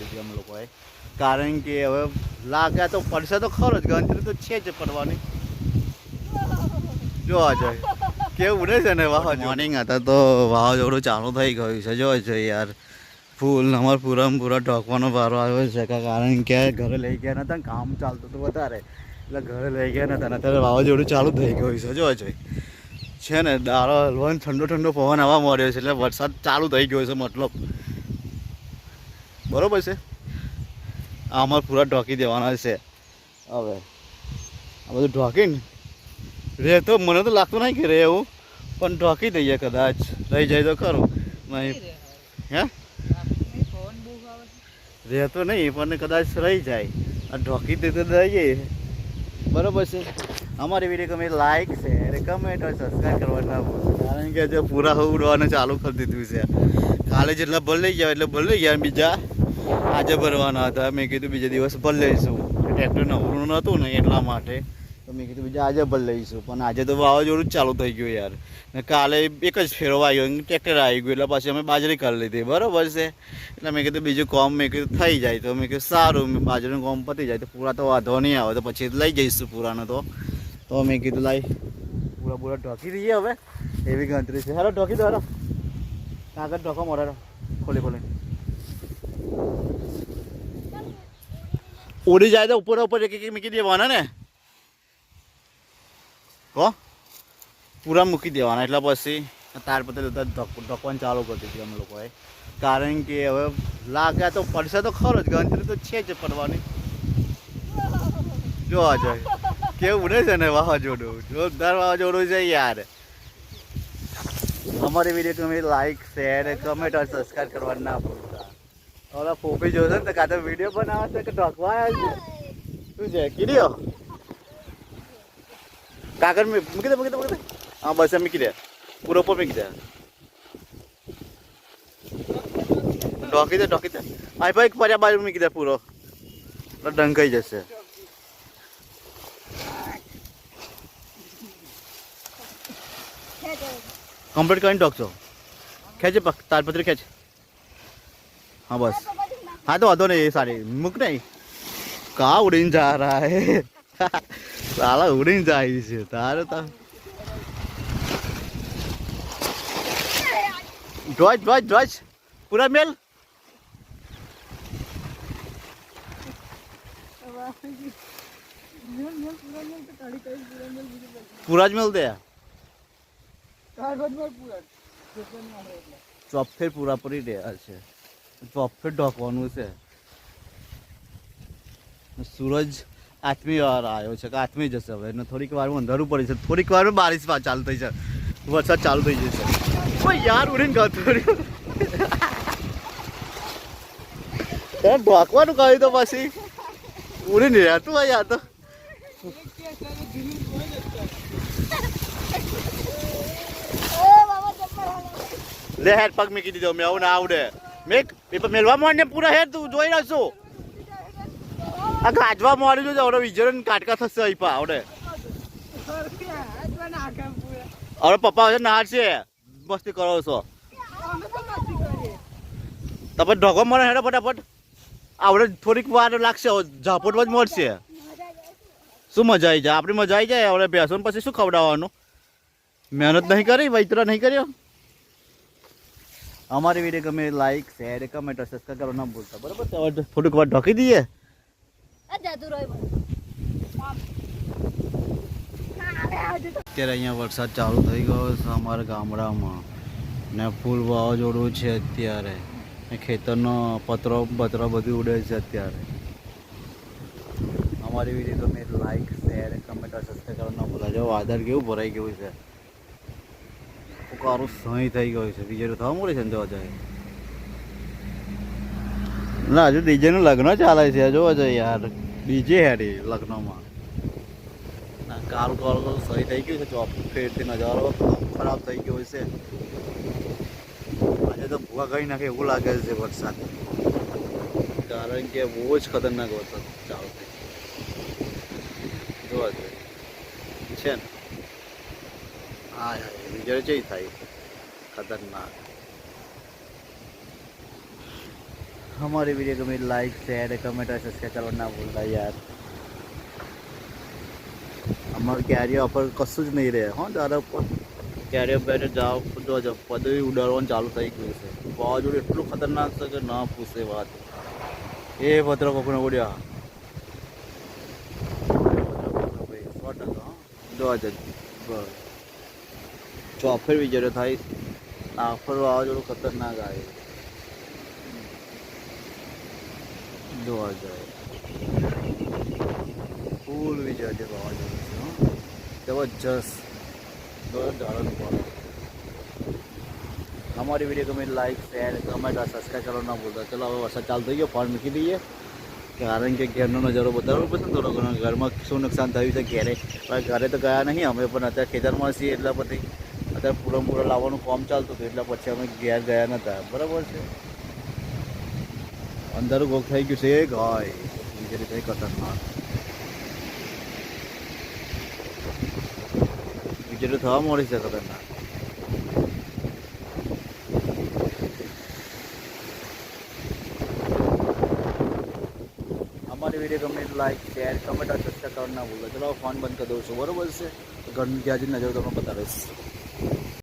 દીધી અમે લોકોએ, કારણ કે હવે લાગે તો પડશે તો ખરો જ, ગણતરી તો છે જ પડવાની. જોવા જાય કેવું ઉડે છે ને વાવાઝોડું. મોર્નિંગ હતા તો વાવાઝોડું ચાલુ થઈ ગયું છે. જોવા છે યાર, ફૂલ અમારે પૂરા ઢોકવાનો વારો આવ્યો છે, કારણ કે ઘરે લઈ ગયા નતા, કામ ચાલતું હતું વધારે એટલે ઘરે લઈ ગયા નતા. અત્યારે વાવાઝોડું ચાલુ થઈ ગયું છે. જોવા છે ને દાળો હલવાનો ઠંડો પવન આવવા મળ્યો છે, એટલે વરસાદ ચાલુ થઈ ગયો છે મતલબ. બરોબર છે, આ અમારે પૂરા ઢોકી દેવાના છે. હવે આ બધું ઢોકીને રે તો મને તો લાગતું નહીં કે રે એવું, પણ ઢોકી દઈએ, કદાચ રહી જાય તો ખરું. નહીં હે રહેતો નહીં, પણ કદાચ રહી જાય. આ ઢોકી દે તો દઈએ. બરોબર છે. અમારી વિડીયો ગમે લાઈક શેર કમેન્ટ और સબસ્ક્રાઈબ કરવાના, કારણ કે જો પૂરા ઉડવાનું ચાલુ કરી દીધું છે. કાલે જેટલા ભર લઈ ગયા એટલે ભર લઈ ગયા, બીજા આજે ભરવાના હતા. મેં કીધું બીજા દિવસ ભર લઈશું, ટ્રેક્ટર નવરું નહોતું ને એટલા માટે. તો મેં કીધું બીજા આજે ભર લઈશું, પણ આજે તો વાવાઝોડું જ ચાલુ થઈ ગયું યાર. ને કાલે એક જ ફેરો આવ્યો, ટ્રેક્ટર આવી ગયું, એટલે પછી અમે બાજરી કરી લીધી. બરાબર છે. એટલે મેં કીધું બીજું કોમ મેં કીધું થઈ જાય તો મેં કીધું સારું, બાજરીનું કોમ પતી જાય તો પૂરા તો વાંધો નહીં આવે, તો પછી લઈ જઈશું પૂરાનો. તો મેં કીધું લાઈ પૂરા ઢોકી દઈએ. હવે એવી ગણતરી છે. હાલો ઢોકી દો, હાલો કાગળ ઢોકો મોડા ખોલી ઉડી જાય તો ઉપર એક મૂકી દેવાના ને, કહો પૂરા મૂકી દેવાના. એટલે પછી તાર પતે ઢોકવાનું ચાલુ કરી દીધી અમે લોકોએ, કારણ કે હવે લાગે તો પડશે તો ખરો જ, ગણતરી તો છે જ પડવાની. જોવા જાય કેવું ઉડે છે ને વાવાઝોડું, જોરદાર વાવાઝોડું છે યાર. અમારી વિડીયો તમે લાઈક શેર કમેન્ટ और સબસ્ક્રાઈબ કરવાનું ના ભૂલતા. ઓલા ફોફી જોશે ને તો કાં તો વિડીયો બનાવે છે કે ઢોકવા આવ્યા છે. શું છે કીધો કાગળ મૂકી દે. હા બસ મૂકી દે, પૂરો ઉપર મૂકી દે. ઢોકી દે. આ ભાઈ પર્યા બાજુ મૂકી દે, પૂરો ડંકાઈ જશે. કમ્પ્લીટ કરીને ઢોકશો. ખેંચે તાલપત્રી ખેંચ. हाँ बस, हाँ तो वादो नहीं सारी मुक नहीं. कहाँ उड़ीन जा रहा है साला, उड़ीन જાય છે તારે તો. ધ્વજ પૂરા મેલ. પૂરા જ મેલ દે. ચોફેર પૂરા પડી રહ્યા છે, ચોફેર ઢોકવાનું છે. સૂરજ આથમી વાર આવ્યો છે કે આથમી જશે હવે, એને થોડીક વારમાં અંધારું પડી છે, થોડીક વારમાં બારિશ ચાલુ થઈ છે, વરસાદ ચાલુ થઈ જશે. કોઈ યાર ઉડીને ગતું ઢોકવાનું કહ્યું તો પછી ઉડીને રહેતું હોય યાર. તો લે હેડ પગ મૂકી દીધો મેં, આવું ના આવડે. મેં પેપર મેળવા માંડ ને પૂરા હેડ તું જોઈ રહ્યો છું. આ ગાજવા માંડી જો આવડે વિજય કાટકા થશે અહીં પા આવડે. હવે પપ્પા હવે ના છે મસ્તી કરો છો તમે. ઢોકો મળે હેડો ફટાફટ. આવડે થોડીક વાર લાગશે, ઝાપોટમાં જ મળશે. શું મજા આવી જાય, આપણી મજા આવી જાય. આવડે બેસો ને પછી શું ખવડાવવાનું, મહેનત નહીં કરી, વૈતરા નહીં કર્યો. અમારી વિડીયો ગમે લાઈક શેર કમેન્ટ સબસ્ક્રાઈબ કરવા ના ભૂલતા. બરાબર, થોડીક વાર ઢોકી દઈએ. અત્યારે અહીંયા વરસાદ ચાલુ થઈ ગયો છે અમારા ગામડામાં, ને ફૂલ વાવાઝોડું છે અત્યારે. ખેતરનો પતરો બધું ઉડે છે અત્યારે. અમારી વિડીયો ગમે લાઈક શેર કમેન્ટ સબસ્ક્રાઈબ કરવા ના ભૂલતા. જો વાદળ કેવું ભરાઈ ગયું છે, કારું સહી થઈ ગયું છે. ડીજે થવા મળે છે ને જોવા જાય ના, હજુ ડીજે નું લગ્ન ચાલે છે. જોવા જાય યાર, ડીજે હેડી લગ્નમાં ના, કારું સહી થઈ ગયું છે. ચોફેરથી નજારો ખરાબ થઈ ગયો છે. આજે તો ભૂવા ગઈ નાખે એવું લાગે છે વરસાદ, કારણ કે બહુ જ ખતરનાક વરસાદ ચાલુ થઈ જોવા જોઈએ છે ને. હા યાર, વીજળી ચઈ થાય ખતરનાક. हमारी वीडियो को मेरी लाइक शेयर कमेंट और सब्सक्राइब करना ना भूलता यार. અમારે કેરીઓ પર કશું જ નહીં રહે હો દાદા ઉપર કેરીઓ બેઠે જાઓ જો પદવી ઉડાડવાનું ચાલુ થઈ ગયું છે. વાવાઝોડું એટલું ખતરનાક છે કે ના પૂછે વાત. એ ભદ્ર કોકને ઉડ્યા 100%. જો આજે બસ ચોફેર વિચાર્યો થાય આફર વાવાઝોડું ખતરનાક આવે જોવા જાય ફૂલ વિચાર છે વાવાઝોડું जबरदस्त हमारी वीडियो को मेरे लाइक शेयर कमेंट और सब्सक्राइब करना ना भूलता. चलो હવે વરસાદ ચાલુ થઈ ગયો ફોન મૂકી દઈએ કારણ કે ઘેરનો નજારો બતાવવો પડશે ને થોડો ઘણો ઘરમાં શું નુકસાન થયું છે ઘેરે ઘરે તો ગયા નહીં અમે પણ અત્યારે ખેતરમાં છીએ એટલે પછી અત્યારે પૂરા લાવવાનું કામ ચાલતું હતું એટલે પછી અમે ઘેર ગયા નહોતા બરાબર છે. અંધારું ગોખ થઈ ગયું છે ગાય વીજળી થઈ ખતરનાક વીજળી થવા મળી છે ખતરનાક. हमारी वीडियो को मेरे लाइक शेयर कमेंट और सब्सक्राइब करना भूलो. चलो फोन बंद कर दो बराबर से घर में क्या नजर तो मैं बता रही